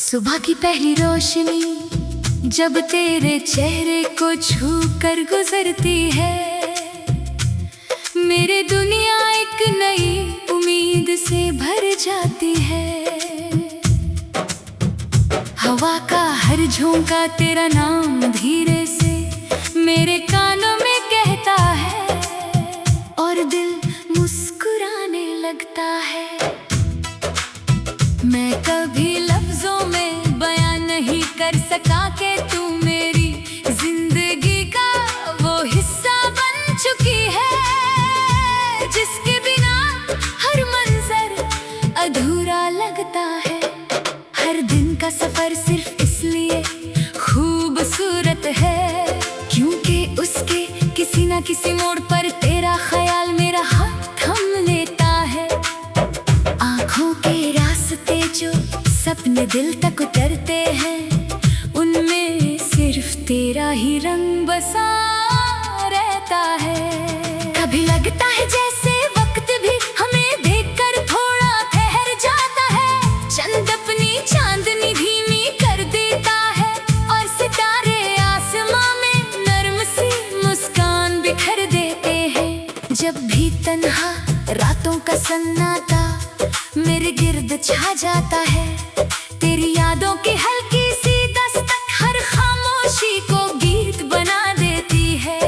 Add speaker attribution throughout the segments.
Speaker 1: सुबह की पहली रोशनी जब तेरे चेहरे को छू कर गुजरती है, मेरे दुनिया एक नई उम्मीद से भर जाती है। हवा का हर झोंका तेरा नाम धीरे से मेरे कानों में कहता है और दिल मुस्कुराने लगता है। मैं कभी लफ्जों में बयां नहीं कर सका कि तू मेरी जिंदगी का वो हिस्सा बन चुकी है, जिसके बिना हर मंजर अधूरा लगता है। हर दिन का सफर सिर्फ इसलिए खूबसूरत है क्योंकि उसके किसी ना किसी मोड़ पर तेरा ख्याल मेरा हाथ थाम लेता है। आँखों के रास्ते जो सपने दिल तक उतरते हैं, उनमें सिर्फ तेरा ही रंग बसा रहता है। कभी लगता है जैसे वक्त भी हमें देखकर थोड़ा ठहर जाता है, चंद अपनी चांदनी धीमी कर देता है और सितारे आसमां में नर्म सी मुस्कान बिखर देते हैं। जब भी तन्हा रातों का सन्नाटा मेरे गिर्द छा जाता है, तेरी यादों की हल्की सी दस्तक हर खामोशी को गीत बना देती है।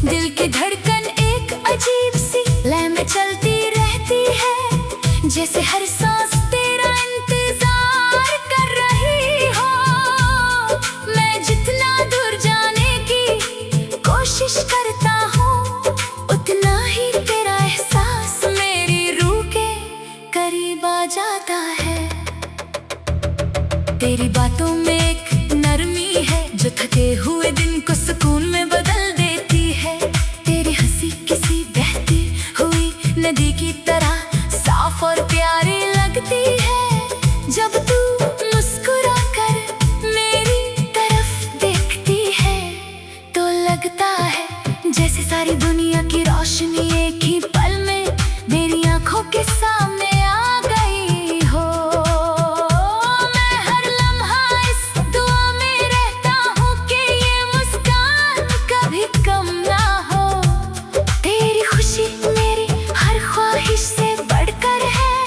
Speaker 1: दिल की धड़कन एक अजीब सी लय में चलती रहती है, जैसे हर सांस तेरा इंतजार कर रही हो। मैं जितना दूर जाने की कोशिश करता हूँ, उतना ही तेरा एहसास मेरी रूह के करीब आ जाता है। तेरी बातों में एक नरमी है जो थके हुए दिन को सुकून में बदल देती है। तेरी हंसी किसी बहती हुई नदी की तरह साफ और प्यारी लगती है। जब तू मुस्कुरा कर मेरी तरफ देखती है तो लगता है जैसे सारी दुनिया की रोशनी एक ही पल में मेरी आंखों के सामने आ गई हो। मैं हर लम्हा इस दुआ में रहता हूँ कि ये मुस्कान कभी कम ना हो। तेरी खुशी मेरी हर ख्वाहिश से बढ़कर है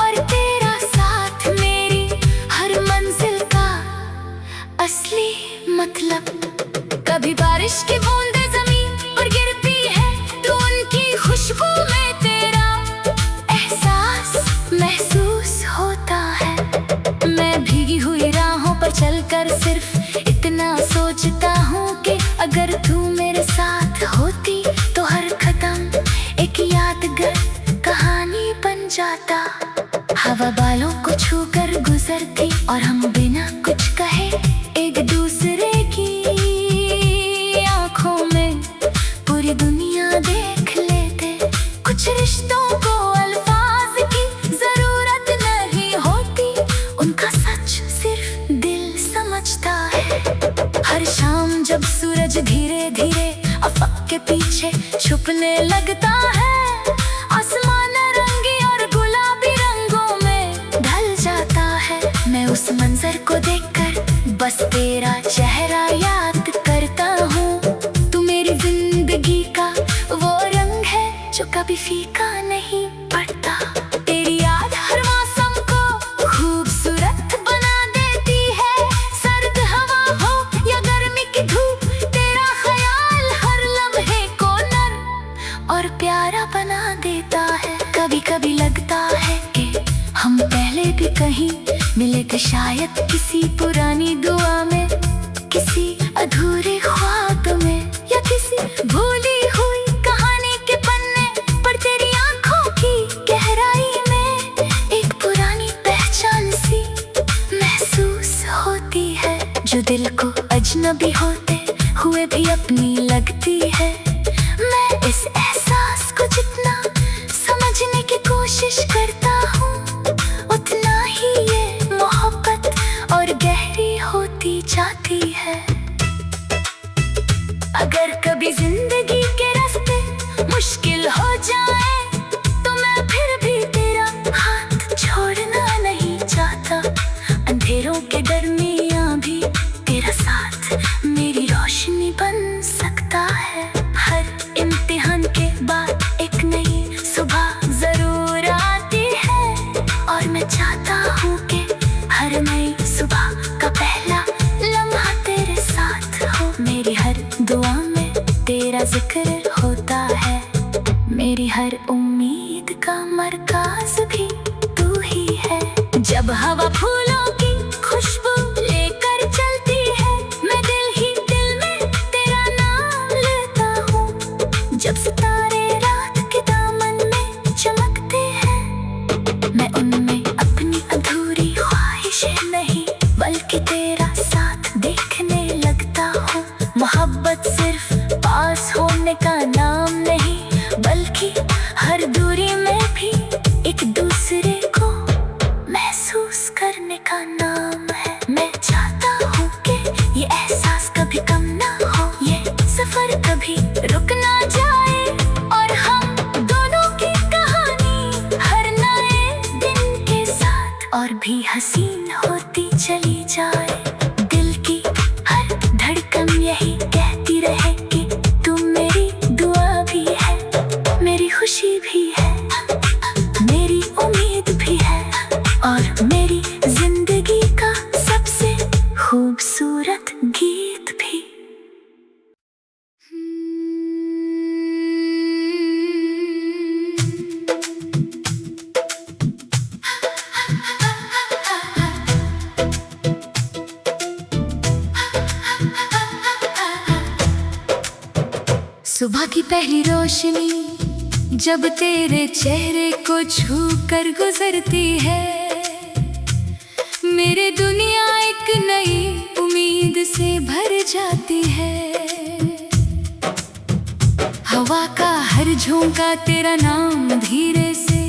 Speaker 1: और तेरा साथ मेरी हर मंजिल का असली मतलब। कभी बारिश की बूंदें जमीन पर गिरती है तो उनकी खुशबू में तेरा एहसास महसूस होता है। मैं भीगी हुई राहों पर चलकर सिर्फ इतना सोचता हूँ कि अगर तू मेरे साथ होती तो हर कदम एक यादगार कहानी बन जाता। हवा बालों को छूकर गुजरती और हम बिना कुछ कहे एक दूसरे की आँखों में पूरी दुनिया देख लेते। कुछ रिश्तों को अल्फाज की जरूरत नहीं होती, उनका सच सिर्फ दिल समझता है। हर शाम जब सूरज धीरे धीरे अफक के पीछे छुपने लगता है, आसमान नारंगी और गुलाबी रंगों में ढल जाता है। मैं उस मंजर को देखकर बस तेरा चेहरा याद करता हूँ। तू मेरी जिंदगी का वो रंग है जो कभी फीका नहीं पड़ता। तेरी याद हर मौसम को खूबसूरत बना देती है, सर्द हवा हो या गर्मी की धूप, तेरा ख्याल हर लम्हे को नर्म और प्यारा बना देता है। कभी कभी लगता है कि हम पहले भी कहीं मिले थे, शायद किसी पुरानी दुआ में, किसी अधूरे ख्वाब में या किसी भूली हुई कहानी के पन्ने पर। तेरी आंखों की गहराई में एक पुरानी पहचान सी महसूस होती है, जो दिल को अजनबी होते हुए भी अपनी लगती है। मैं इस एहसास को जितना समझने की कोशिश करता हूँ, उतना ही ये मोहब्बत और गहरी होती जाती है। अगर कभी जिंदगी के रास्ते मुश्किल हो जाए तो मैं फिर भी तेरा हाथ छोड़ना नहीं चाहता। अंधेरा अब हवा फूलों की खुशबू लेकर चलती है। मैं दिल ही दिल में तेरा नाम लेता हूँ। जब सितारे रात के दामन में चमकते हैं, मैं उनमें अपनी अधूरी ख्वाहिशें नहीं बल्कि तेरा साथ देखने लगता हूँ। मोहब्बत सिर्फ पास होने का नाम नहीं बल्कि हर दूरी में भी एक दूसरे को महसूस करने का नाम है। मैं चाहता हूँ कि ये एहसास कभी कम ना हो, ये सफर कभी रुक ना जाए और हम दोनों की कहानी हर नए दिन के साथ और भी हसीन होती चली जाए। दिल की हर धड़कन यही कहती रहे कि तुम मेरी दुआ भी है, मेरी खुशी भी है, मेरी उम्मीद भी है और मेरी जिंदगी का सबसे खूबसूरत गीत भी। सुबह की पहली रोशनी जब तेरे चेहरे को छू कर गुजरती है, मेरे दुनिया एक नई उम्मीद से भर जाती है। हवा का हर झोंका तेरा नाम धीरे से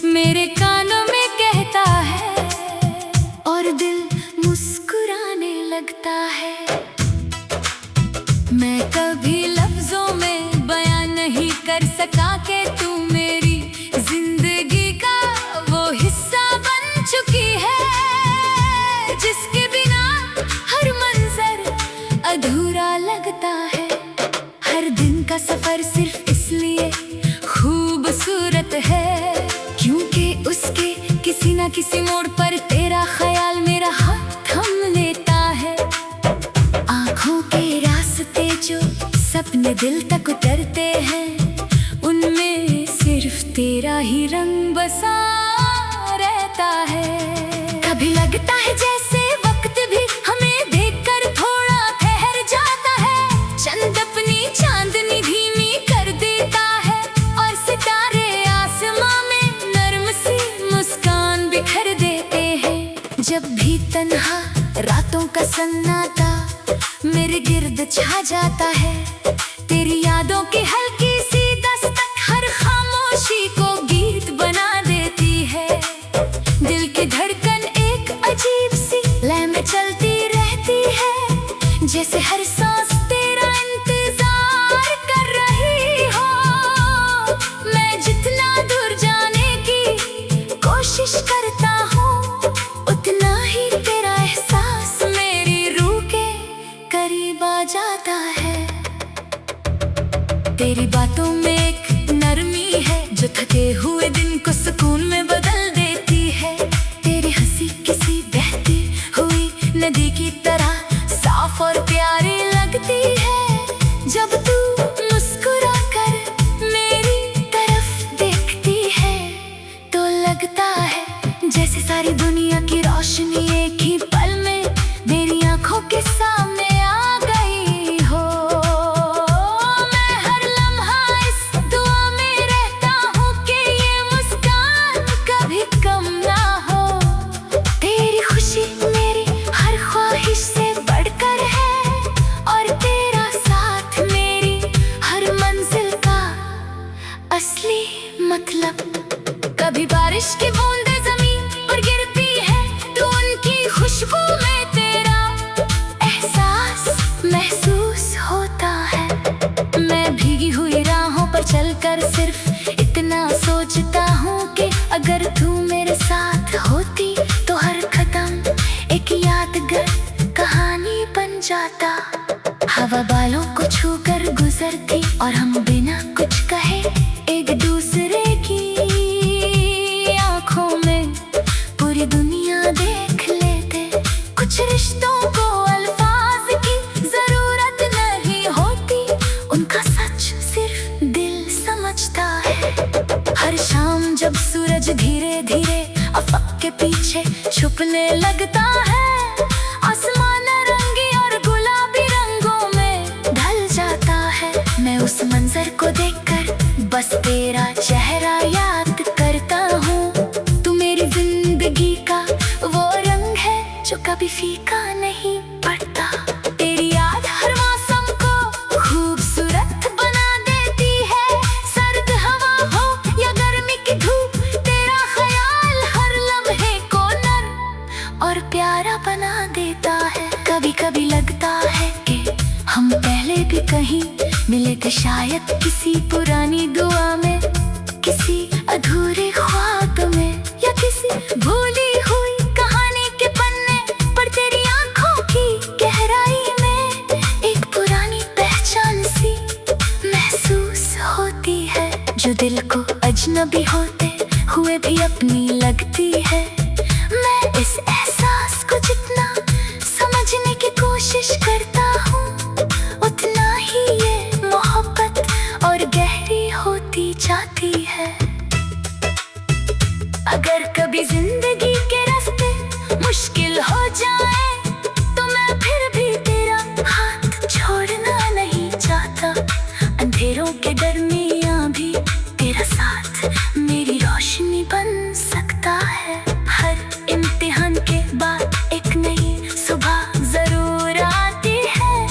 Speaker 1: मेरे कानों में कहता है और दिल मुस्कुराने लगता है। मैं कभी लफ्जों में बयां नहीं कर सका कि तू मेरी जिंदगी का वो हिस्सा बन चुकी है, जिसके बिना हर मंजर अधूरा लगता है। हर दिन का सफर सिर्फ इसलिए खूबसूरत है क्योंकि उसके किसी न किसी मोड़ पर तेरा ख्याल मेरा हाथ थाम लेता है। आँखों के रास्ते जो सपने दिल तक उतरते हैं, उनमें सिर्फ तेरा ही रंग बसा रहता है। कभी लगता है जैसे वक्त भी हमें देखकर थोड़ा ठहर जाता है। चंद अपनी चांदनी धीमी कर देता है और सितारे आसमां में नर्म सी मुस्कान बिखर देते हैं। जब भी तन्हा रातों का सन्नाटा मेरे गिर्द छा जाता है, तेरी यादों की हल्की सी दस्तक हर खामोशी को गीत बना देती है। दिल की धड़कन एक अजीब सी लय में चलती रहती है, जैसे हर सांस तेरा इंतजार कर रही हो। मैं जितना दूर जाने की कोशिश करता हूँ, उतना ही तेरा एहसास मेरी रूह के करीब आ जाता है। तेरी बातों में एक नरमी है जो थके हुए दिन को सुकून में बदल देती है। तेरी हंसी किसी बहती हुई नदी की तरह साफ और प्यारी लगती है। जब तू मुस्कुरा कर मेरी तरफ देखती है तो लगता है जैसे सारी दुनिया की रोशनी एक ही पल में मेरी आंखों के सामने आ गई हो। मैं हर लम्हा इस दुआ में रहता हूँ कि ये मुस्कान कभी कम ना हो। तेरी खुशी मेरी हर ख्वाहिश से बढ़कर है और तेरा साथ मेरी हर मंजिल का असली मतलब। कभी बारिश की बूंदें जमीन पर गिरती है तो उनकी खुशबू में तेरा एहसास महसूस होता है। मैं भीगी हुई राहों पर चलकर सिर्फ इतना सोचता हूँ कि अगर तू मेरे साथ होती तो हर कदम एक यादगार कहानी बन जाता। हवा बालों को छूकर गुजरती और हम बिना कुछ कहे एक दूसरे की आंखों में पूरी दुनिया देख लेते। कुछ रिश्तों को अल्फाज की जरूरत नहीं होती, उनका सच सिर्फ दिल समझता है। हर शाम जब सूरज धीरे धीरे अफक के पीछे छुपने लगता है। आसमान रंगी और गुलाबी रंगों में ढल जाता है। मैं उस मंजर को देखकर बस तेरा चेहरा याद करता हूँ। तू मेरी जिंदगी का वो रंग है जो कभी फीका नहीं पड़ता। तेरी याद हर मौसम को खूबसूरत बना देती है। सर्द हवा हो या गर्मी की धूप, तेरा ख्याल हर लम्हे को नर्म और प्यारा बना देता है। कभी कभी लगता है कि हम पहले भी कहीं मिले थे, शायद किसी पुरानी दुआ में, किसी अधूरे ख्वाब में, या किसी भूली हुई कहानी के पन्ने पर। तेरी आंखों की गहराई में एक पुरानी पहचान सी महसूस होती है, जो दिल को अजनबी होते हुए भी अपनी लगती है। मैं इस एहसास को जितना समझने की कोशिश करता हूँ, उतना ही ये मोहब्बत और गहरी होती जाती है। अगर कभी जिंदगी के रास्ते मुश्किल हो जाए, तो मैं फिर भी तेरा हाथ छोड़ना नहीं चाहता। अंधेरों के दरमियां भी तेरा साथ मेरी रोशनी बन सकता है। हर इम्तिहान के बाद एक नई सुबह जरूर आती है,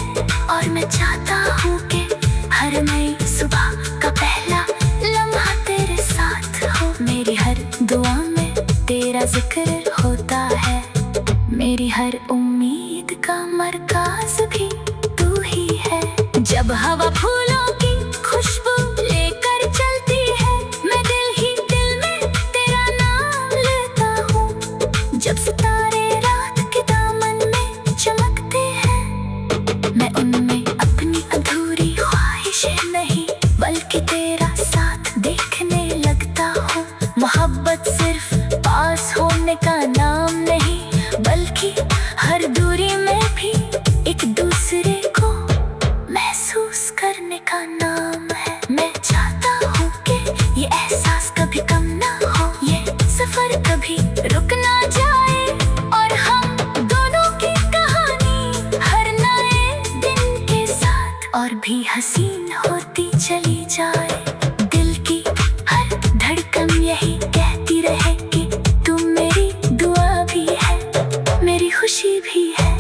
Speaker 1: और मैं चाहता हूँ कि हर नई सुबह का पहला लम्हा तेरे साथ हो। मेरी हर दुआ में तेरा जिक्र होता है, मेरी हर उम्मीद का मरकज भी तू ही है। जब हवा फूलों की खुशबू लेकर चलती है, मैं दिल ही दिल में तेरा नाम लेता हूँ। जब सितारे रात के दामन में चमकते हैं, मैं उनमें अपनी अधूरी ख्वाहिशें नहीं बल्कि तेरा साथ देखने लगता हूँ। मोहब्बत सिर्फ पास होने का नाम नहीं, बल्कि हर दूरी में भी एक दूसरे को महसूस करने का नाम है। मैं चाहता हूँ कि ये एहसास कभी कम ना हो, ये सफर कभी रुक ना जाए, और हम दोनों की कहानी हर नए दिन के साथ और भी हसीन होती चली जाए। दिल की हर धड़कन यही कहती रहे कि तुम मेरी दुआ भी है, मेरी खुशी भी है।